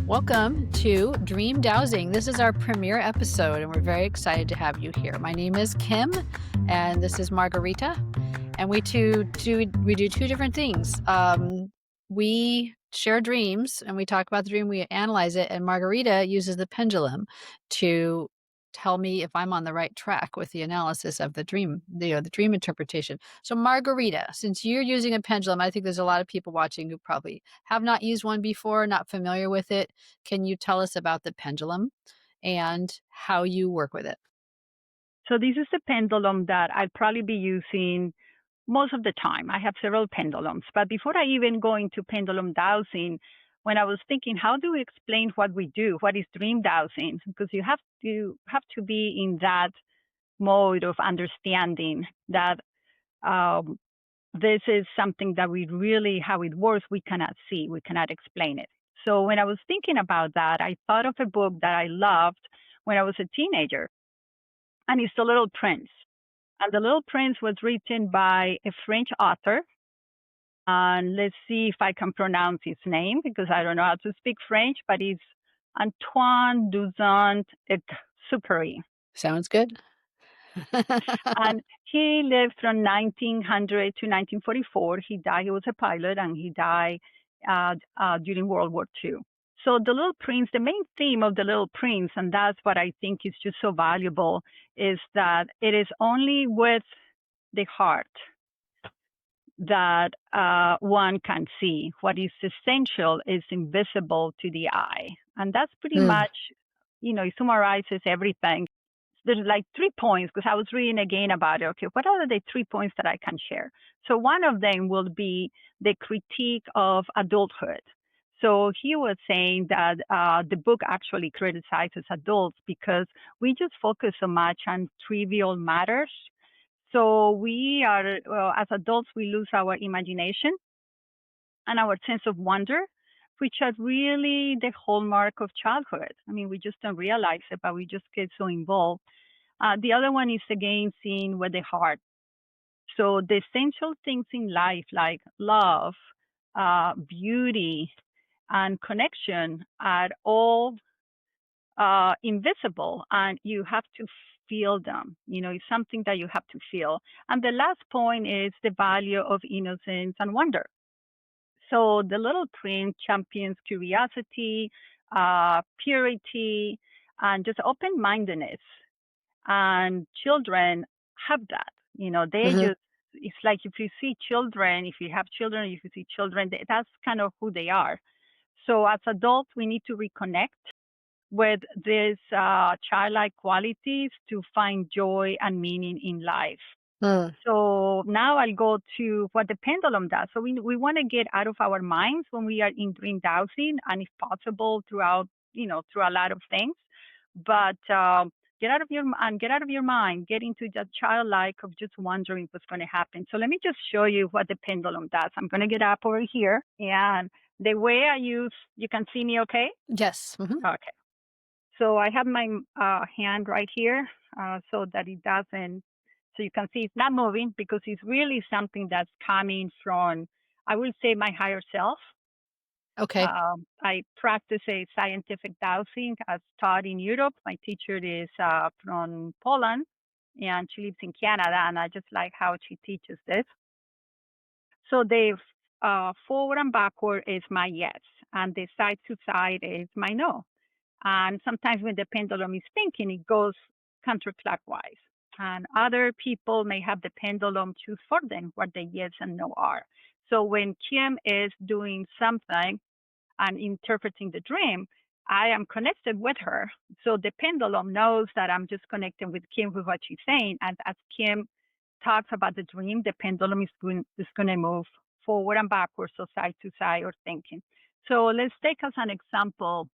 Welcome to Dream Dowsing. This is our premiere episode, and we're very excited to have you here. My name is Kim, and this is Margarita, and we do two different things. We share dreams, and we talk about the dream. We analyze it, and Margarita uses the pendulum to tell me if I'm on the right track with the analysis of the dream, the dream interpretation. So, Margarita, since you're using a pendulum, I think there's a lot of people watching who probably have not used one before, not familiar with it. Can you tell us about the pendulum and how you work with it? So this is a pendulum that I'll probably be using most of the time. I have several pendulums, but before I even go into pendulum dowsing, when I was thinking, how do we explain what we do? What is dream dowsing? Because you have to be in that mode of understanding that um, this is something that we really how it works. We cannot see, we cannot explain it. So when I was thinking about that, I thought of a book that I loved when I was a teenager, and it's The Little Prince. And The Little Prince was written by a French author. And let's see if I can pronounce his name because I don't know how to speak French, but it's Antoine Duzant-Exupéry. Sounds good. And he lived from 1900 to 1944. He died, he was a pilot, and he died during World War II. So The Little Prince, the main theme of The Little Prince, and that's what I think is just so valuable, is that it is only with the heart that one can see. What is essential is invisible to the eye. And that's pretty Mm, much, it summarizes everything. There's like 3 points because I was reading again about it. Okay, what are the 3 points that I can share? So one of them will be the critique of adulthood. So he was saying that the book actually criticizes adults because we just focus so much on trivial matters. So as adults, we lose our imagination and our sense of wonder, which are really the hallmark of childhood. I mean, we just don't realize it, but we just get so involved. The other one is again seeing with the heart. So the essential things in life, like love, beauty, and connection, are all invisible, and you have to feel them. It's something that you have to feel. And the last point is the value of innocence and wonder. So the Little Prince champions curiosity, purity, and just open mindedness. And children have that. They mhm. just, it's like if you see children, if you have children, if you see children, that's kind of who they are. So as adults, we need to reconnect with these childlike qualities to find joy and meaning in life. Mm. So now I'll go to what the pendulum does. So we want to get out of our minds when we are in dream dowsing, and if possible, through a lot of things. But get out of your mind, get into that childlike of just wondering what's going to happen. So let me just show you what the pendulum does. I'm going to get up over here, and the way I use, you can see me, okay? Yes. Okay. So I have my hand right here so that it doesn't, so you can see it's not moving because it's really something that's coming from, I will say, my higher self. Okay. I practice a scientific dowsing as taught in Europe. My teacher is from Poland and she lives in Canada, and I just like how she teaches this. So the forward and backward is my yes, and the side to side is my no. And sometimes when the pendulum is thinking, it goes counterclockwise. And other people may have the pendulum choose for them what the yes and no are. So when Kim is doing something and interpreting the dream, I am connected with her. So the pendulum knows that I'm just connecting with Kim with what she's saying. And as Kim talks about the dream, the pendulum is going to move forward and backwards, so side to side or thinking. So let's take as an example,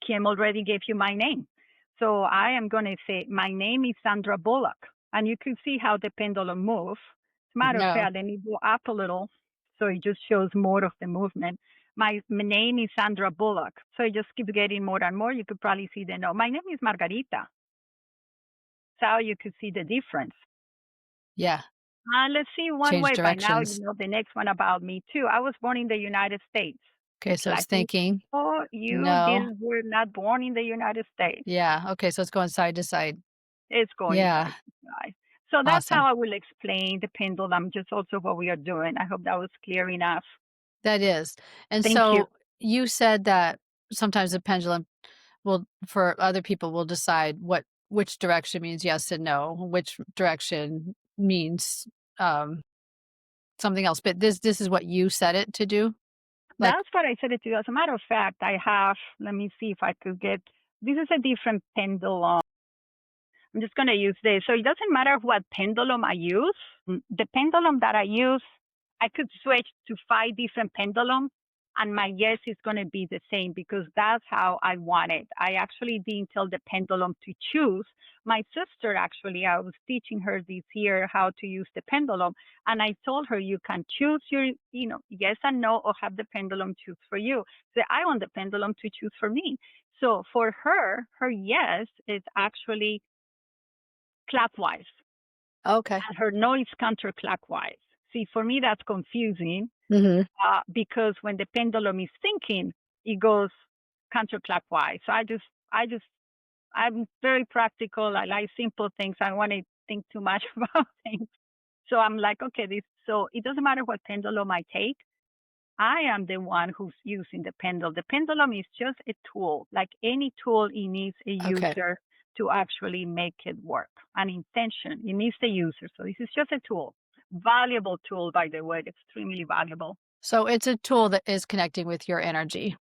Kim already gave you my name. So I am going to say, my name is Sandra Bullock. And you can see how the pendulum moves. As a matter of No. fact, let me go up a little so it just shows more of the movement. My name is Sandra Bullock. So it just keeps getting more and more. You could probably see the no. My name is Margarita. So you could see the difference. Yeah. Let's see one Change way. By now, directions. the next one about me too. I was born in the United States. Okay, It's so it's like, thinking, oh, you no. did were not born in the United States. Yeah, okay, so it's going side to side. It's going Yeah, side to side. So that's how awesome. I will explain the pendulum, just also what we are doing. I hope that was clear enough. That is. And Thank you. so you said that sometimes the pendulum will for other people will decide which direction means yes and no, which direction means um something else. But this is what you set it to do? Like, That's what I said it to you. As a matter of fact, I have, let me see if I could get, this is a different pendulum. I'm just going to use this. So it doesn't matter what pendulum I use. The pendulum that I use, I could switch to 5 different pendulums and my yes is going to be the same because that's how I want it. I actually didn't tell the pendulum to choose. My sister, actually, I was teaching her this year how to use the pendulum. And I told her you can choose your, yes and no, or have the pendulum choose for you. So I want the pendulum to choose for me. So for her, her yes is actually clockwise okay. and her no is counterclockwise. See, for me, that's confusing Mhm. because when the pendulum is thinking, it goes counterclockwise. So I'm very practical. I like simple things. I don't want to think too much about things. So I'm like, okay, so it doesn't matter what pendulum I take. I am the one who's using the pendulum. The pendulum is just a tool. Like any tool, it needs a Okay. user to actually make it work. An intention, it needs the user. So this is just a tool. Valuable tool, by the way, extremely valuable. So it's a tool that is connecting with your energy.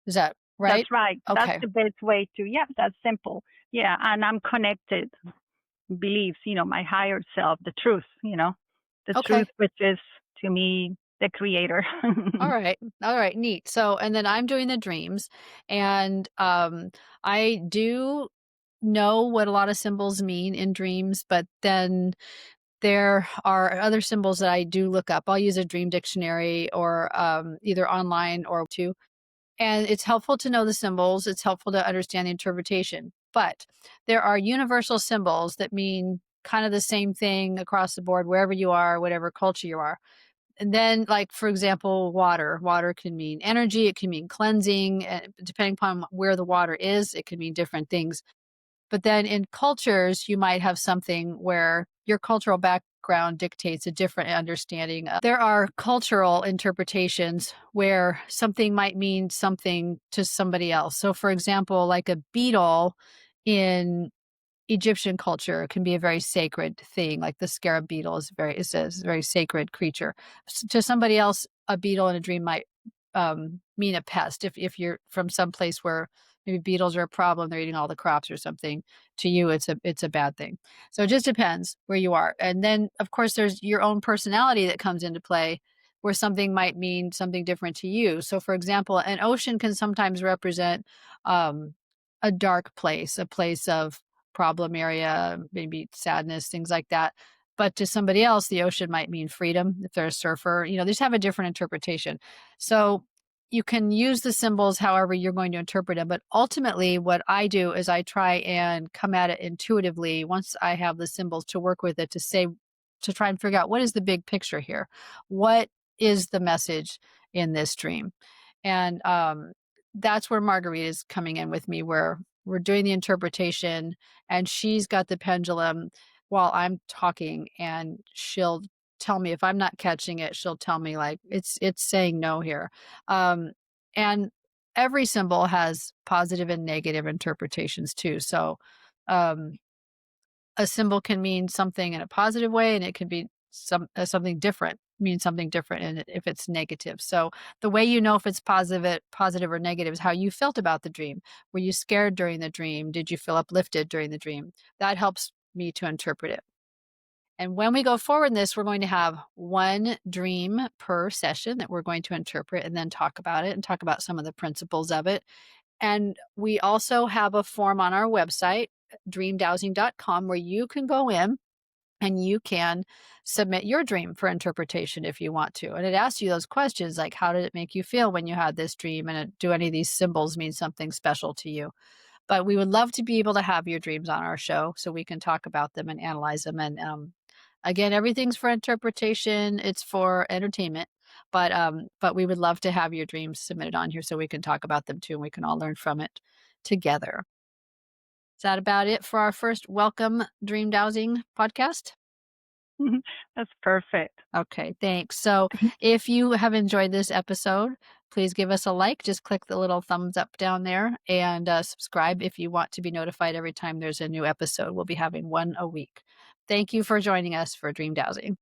Is that That's right? right. That's Okay. the best way to, yeah, that's simple. Yeah, and I'm connected, beliefs, my higher self, the truth, Okay. which is to me, the creator. All right. All right. Neat. So, and then I'm doing the dreams, and I do know what a lot of symbols mean in dreams, but then there are other symbols that I do look up. I'll use a dream dictionary or either online or two. And it's helpful to know the symbols. It's helpful to understand the interpretation. But there are universal symbols that mean kind of the same thing across the board, wherever you are, whatever culture you are. And then, like, for example, water. Water can mean energy, it can mean cleansing. Depending upon where the water is, it can mean different things. But then in cultures, you might have something where your cultural background dictates a different understanding. There are cultural interpretations where something might mean something to somebody else. So, for example, like a beetle in Egyptian culture can be a very sacred thing. Like the scarab beetle is a very sacred creature. To somebody else, a beetle in a dream might mean a pest. If you're from some place where maybe beetles are a problem, they're eating all the crops or something. To you, it's a bad thing. So it just depends where you are. And then, of course, there's your own personality that comes into play, where something might mean something different to you. So, for example, an ocean can sometimes represent um, a dark place, a place of problem area, maybe sadness, things like that. But to somebody else, the ocean might mean freedom if they're a surfer. They just have a different interpretation. So you can use the symbols however you're going to interpret them. But ultimately, what I do is I try and come at it intuitively once I have the symbols to work with it to try and figure out what is the big picture here? What is the message in this dream? And that's where Marguerite is coming in with me, where we're doing the interpretation and she's got the pendulum while I'm talking, and she'll tell me if I'm not catching it. She'll tell me like it's saying no here. Um, and every symbol has positive and negative interpretations too. So um, a symbol can mean something in a positive way, and it can be something different, mean something different if it's negative. So the way you know if it's positive or negative is how you felt about the dream. Were you scared during the dream? Did you feel uplifted during the dream? That helps me to interpret it. And when we go forward in this, we're going to have one dream per session that we're going to interpret and then talk about it and talk about some of the principles of it. And we also have a form on our website, dreamdowsing.com, where you can go in and you can submit your dream for interpretation if you want to. And it asks you those questions like, how did it make you feel when you had this dream? And do any of these symbols mean something special to you? But we would love to be able to have your dreams on our show so we can talk about them and analyze them. And again, everything's for interpretation, it's for entertainment. But we would love to have your dreams submitted on here so we can talk about them too, and we can all learn from it together. Is that about it for our first welcome Dream Dowsing podcast? That's perfect. Okay, thanks. So if you have enjoyed this episode, please give us a like. Just click the little thumbs up down there and subscribe if you want to be notified every time there's a new episode. We'll be having one a week. Thank you for joining us for Dream Dowsing.